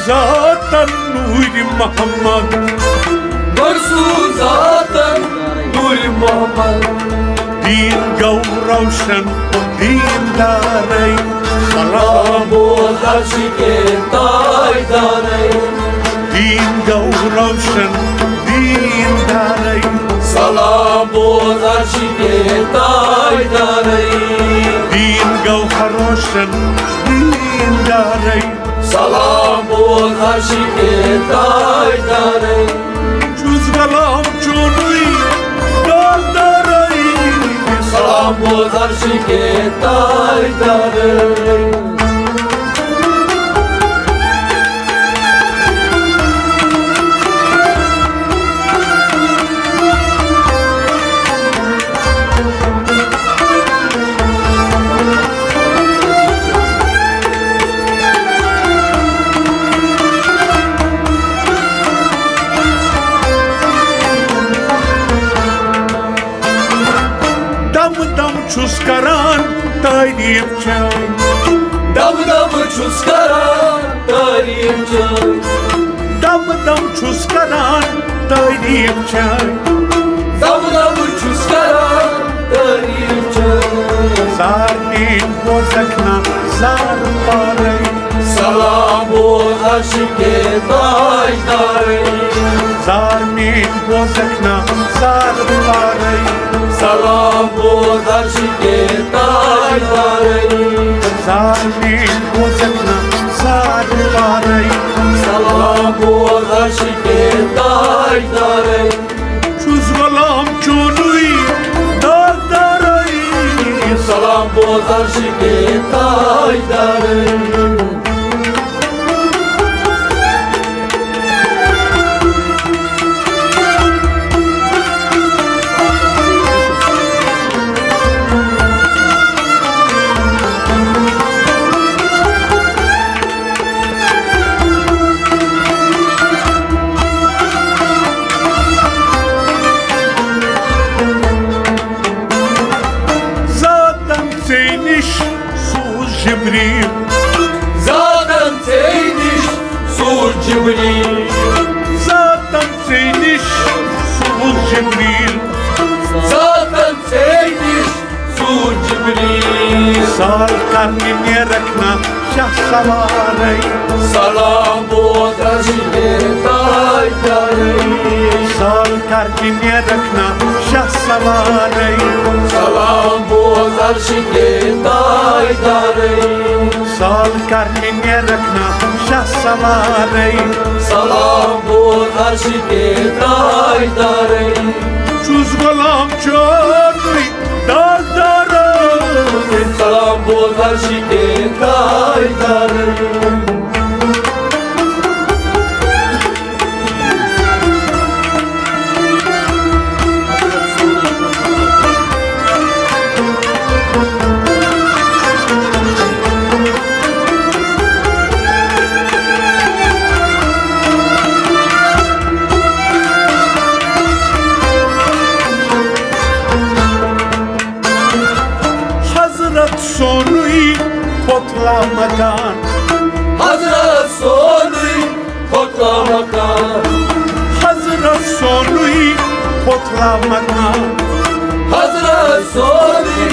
zaten Nuri Muhammed برسو zaten Nuri Muhammed Din gau rawshan din darai سلام و عرشق تاجداري Din gau rawshan din darai سلام و عرشق تاجداري Din gau haroshan din darai سلام و عرشق تاجداري Chuz galam chunui dal darai سلام و عرشق تاجداري Dam chuskaran tayyib chay دم دم چوسکران داریم جای Dam chuskaran tayyib chay دم دم چوسکران داریم جای Zarnin bozakna zar parai سلام و عرشق تاجداري Zarnin bozakna zar parai سلام و عرشق تاجداري Zarnin bozakna zar parai سلام و عرشق تاجداري Chuz galam chunui dal darai سلام و عرشق تاجداري Zaten seyniş suz Jibril زادم تينش سور جبريل Zaten seyniş suz Jibril زادم تينش سور جبريل Sal karnin yerekna şah savarey سلام و عرشق تاجداري Sal karnin yerekna şah savarey سلام و عرشق تاجداري Sal karnin yerekna şah savarey سلام و عرشق تاجداري Çuz galam çonuy dal daray سلام و عرشق تاجداري Hazret sonuy kotlamadan Hazret sonuy kotlamakan Hazret sonuy kotlamadan Hazret sonuy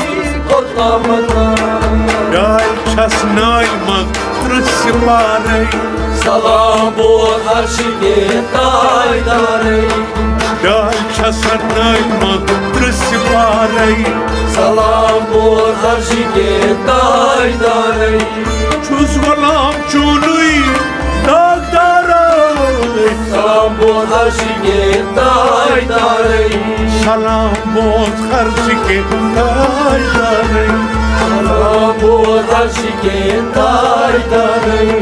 kotlamakan Dal çasnayman trisiparey سلام و عرشق تاجداري Dal çasnayman trisiparey سلام و عرشق تاجداري Çuz galam çonuy dal daray سلام و عرشق تاجداري Salam boz karşıke taşlarey سلام و عرشق تاجداري